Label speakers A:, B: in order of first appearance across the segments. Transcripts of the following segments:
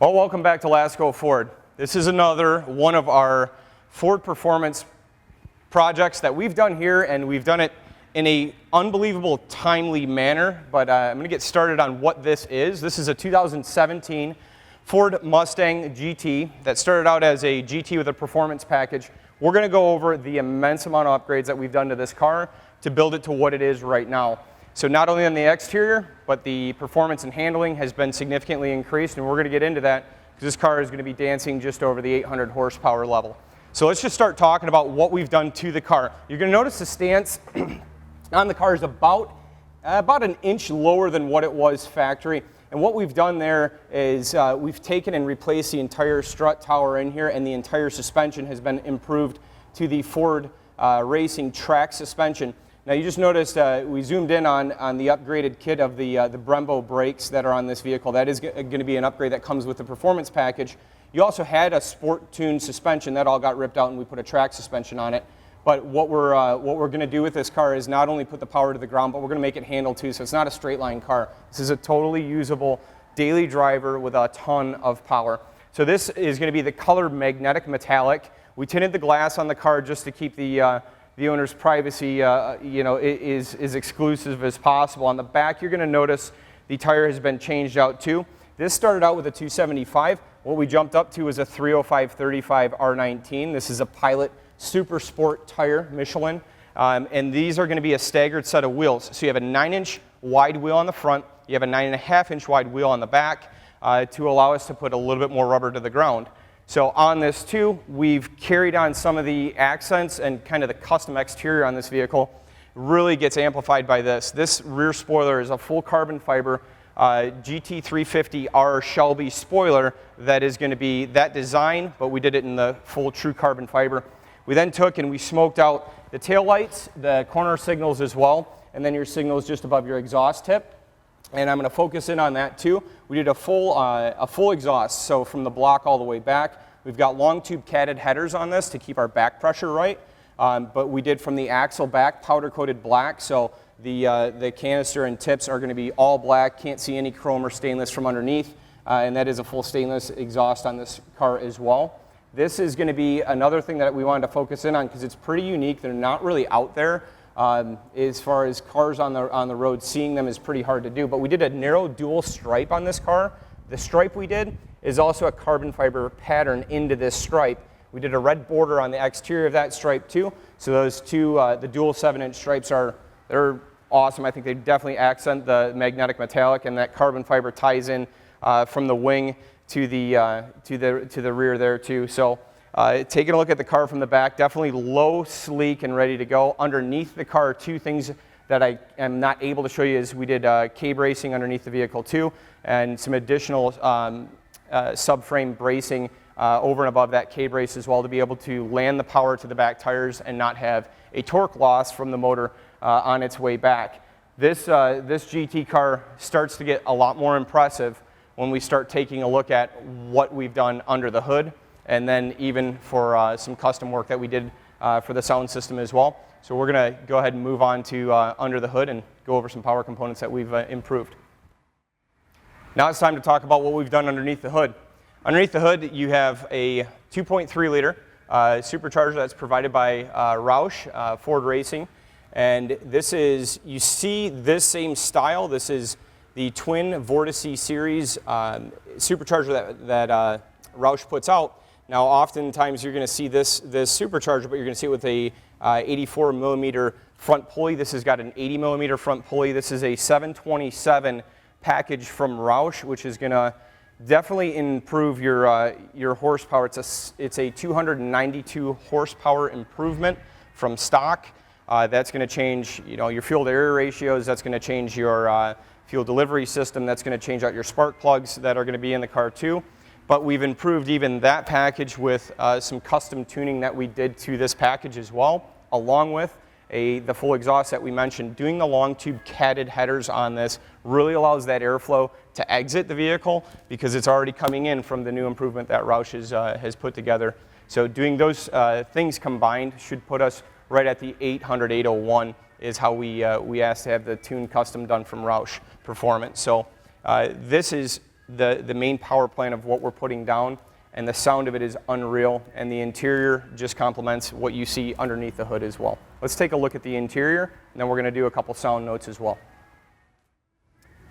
A: Well, welcome back to Let's Go Ford. This is another one of our Ford performance projects that we've done here, and we've done it in a unbelievable timely manner, but I'm going to get started on what this is. This is a 2017 Ford Mustang GT that started out as a GT with a performance package. We're going to go over the immense amount of upgrades that we've done to this car to build it to what it is right now. So not only on the exterior, but the performance and handling has been significantly increased, and we're going to get into that because this car is going to be dancing just over the 800 horsepower level. So let's just start talking about what we've done to the car. You're going to notice the stance on the car is about an inch lower than what it was factory. And what we've done there is we've taken and replaced the entire strut tower in here, and the entire suspension has been improved to the Ford Racing track suspension. Now you just noticed we zoomed in on the upgraded kit of the Brembo brakes that are on this vehicle. That is going to be an upgrade that comes with the performance package. You also had a sport-tuned suspension that all got ripped out, and we put a track suspension on it. But what we're going to do with this car is not only put the power to the ground, but we're going to make it handle too. So it's not a straight line car. This is a totally usable daily driver with a ton of power. So this is going to be the color magnetic metallic. We tinted the glass on the car just to keep the owner's privacy, is exclusive as possible. On the back, you're going to notice the tire has been changed out too. This started out with a 275. What we jumped up to is a 305/35 R19. This is a Pilot Super Sport tire, Michelin, and these are going to be a staggered set of wheels. So you have a 9-inch wide wheel on the front, you have a 9.5-inch wide wheel on the back to allow us to put a little bit more rubber to the ground. So on this too, we've carried on some of the accents, and kind of the custom exterior on this vehicle really gets amplified by this. This rear spoiler is a full carbon fiber GT350R Shelby spoiler that is going to be that design, but we did it in the full true carbon fiber. We then took and we smoked out the tail lights, the corner signals as well, and then your signals just above your exhaust tip. And I'm going to focus in on that too. We did a full exhaust, so from the block all the way back. We've got long tube catted headers on this to keep our back pressure right, but we did from the axle back powder coated black, so the canister and tips are going to be all black. Can't see any chrome or stainless from underneath, and that is a full stainless exhaust on this car as well. This is going to be another thing that we wanted to focus in on because it's pretty unique. They're not really out there. As far as cars on the road, seeing them is pretty hard to do, but we did a narrow dual stripe on this car. The stripe we did is also a carbon fiber pattern into this stripe. We did a red border on the exterior of that stripe too, so those two, the dual 7-inch stripes they're awesome. I think they definitely accent the magnetic metallic, and that carbon fiber ties in from the wing to the rear there too. So taking a look at the car from the back, definitely low, sleek, and ready to go. Underneath the car, two things that I am not able to show you is we did K bracing underneath the vehicle too, and some additional subframe bracing over and above that K brace as well to be able to land the power to the back tires and not have a torque loss from the motor on its way back. This GT car starts to get a lot more impressive when we start taking a look at what we've done under the hood, and then even for some custom work that we did for the sound system as well. So we're going to go ahead and move on to under the hood and go over some power components that we've improved. Now it's time to talk about what we've done underneath the hood. Underneath the hood, you have a 2.3 liter supercharger that's provided by Roush, Ford Racing. And this is, you see this same style. This is the twin Vortices Series supercharger that Roush puts out. Now, oftentimes you're going to see this supercharger, but you're going to see it with a 84 millimeter front pulley. This has got an 80 millimeter front pulley. This is a 727 package from Roush, which is going to definitely improve your horsepower. It's a 292 horsepower improvement from stock. That's going to change, your fuel to air ratios. That's going to change your fuel delivery system. That's going to change out your spark plugs that are going to be in the car too. But we've improved even that package with some custom tuning that we did to this package as well, along with the full exhaust that we mentioned. Doing the long tube catted headers on this really allows that airflow to exit the vehicle because it's already coming in from the new improvement that Roush has put together. So doing those things combined should put us right at the 800/801 is how we asked to have the tune custom done from Roush Performance. So this is the main power plant of what we're putting down, and the sound of it is unreal, and the interior just complements what you see underneath the hood as well. Let's take a look at the interior, and then we're going to do a couple sound notes as well.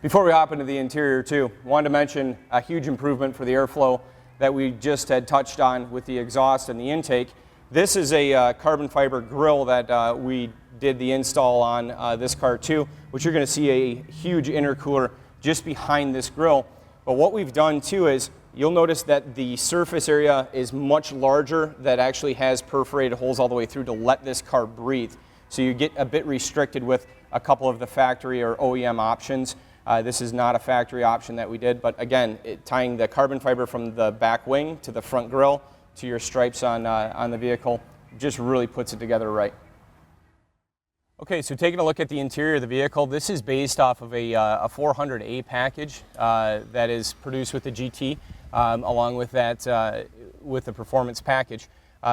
A: Before we hop into the interior too, I wanted to mention a huge improvement for the airflow that we just had touched on with the exhaust and the intake. This is a carbon fiber grille that we did the install on this car too, which you're going to see a huge intercooler just behind this grille. But what we've done too is you'll notice that the surface area is much larger, that actually has perforated holes all the way through to let this car breathe. So you get a bit restricted with a couple of the factory or OEM options. This is not a factory option that we did, but again, tying the carbon fiber from the back wing to the front grille to your stripes on the vehicle just really puts it together right. Okay, so taking a look at the interior of the vehicle, this is based off of a 400A package that is produced with the GT, along with that with the performance package.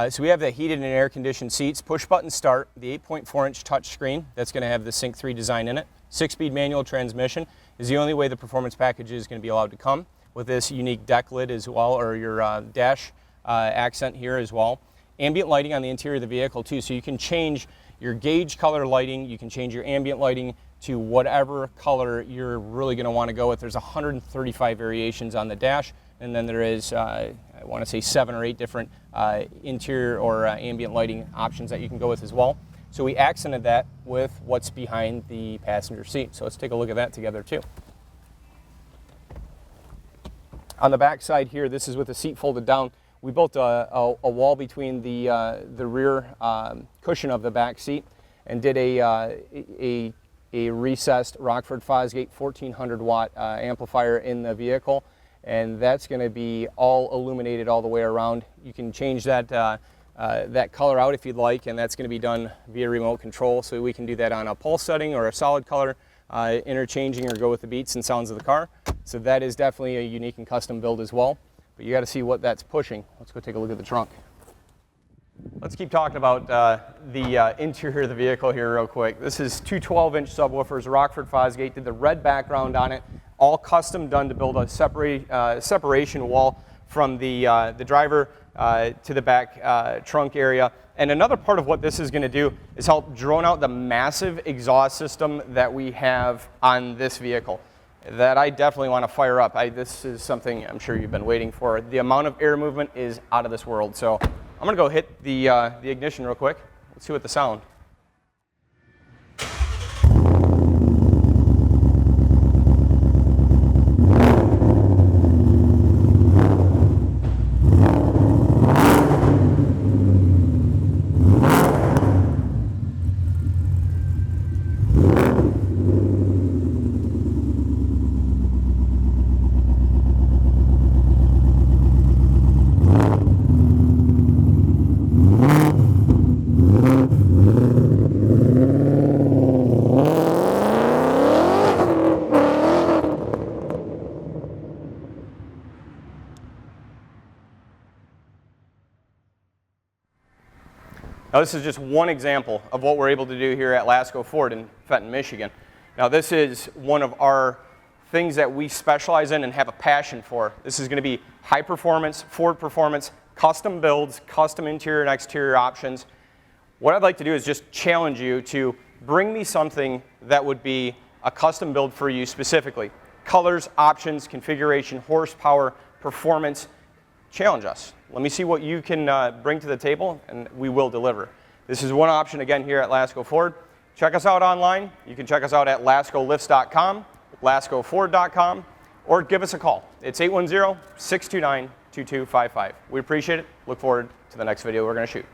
A: So we have the heated and air conditioned seats, push button start, the 8.4-inch touchscreen that's going to have the Sync 3 design in it. 6-speed manual transmission is the only way the performance package is going to be allowed to come, with this unique deck lid as well, or your dash accent here as well. Ambient lighting on the interior of the vehicle too, so you can change your gauge color lighting, you can change your ambient lighting to whatever color you're really going to want to go with. There's 135 variations on the dash, and then there is, I want to say 7 or 8 different interior or ambient lighting options that you can go with as well. So we accented that with what's behind the passenger seat. So let's take a look at that together too. On the back side here, this is with the seat folded down. We built a wall between the rear cushion of the back seat and did a recessed Rockford Fosgate 1400 watt amplifier in the vehicle, and that's going to be all illuminated all the way around. You can change that that color out if you'd like, and that's going to be done via remote control, so we can do that on a pulse setting or a solid color, interchanging or go with the beats and sounds of the car. So that is definitely a unique and custom build as well. But you got to see what that's pushing. Let's go take a look at the trunk. Let's keep talking about the interior of the vehicle here real quick. This is two 12-inch subwoofers, Rockford Fosgate, did the red background on it, all custom done to build a separation wall from the driver to the back trunk area. And another part of what this is going to do is help drone out the massive exhaust system that we have on this vehicle that I definitely want to fire up. This is something I'm sure you've been waiting for. The amount of air movement is out of this world. So I'm going to go hit the ignition real quick. Let's see what the sound. Now this is just one example of what we're able to do here at Lasco Ford in Fenton, Michigan. Now this is one of our things that we specialize in and have a passion for. This is going to be high performance, Ford performance, custom builds, custom interior and exterior options. What I'd like to do is just challenge you to bring me something that would be a custom build for you specifically. Colors, options, configuration, horsepower, performance. Challenge us. Let me see what you can bring to the table, and we will deliver. This is one option again here at Lasco Ford. Check us out online. You can check us out at lascolifts.com, lascoford.com, or give us a call. It's 810-629-2255. We appreciate it. Look forward to the next video we're going to shoot.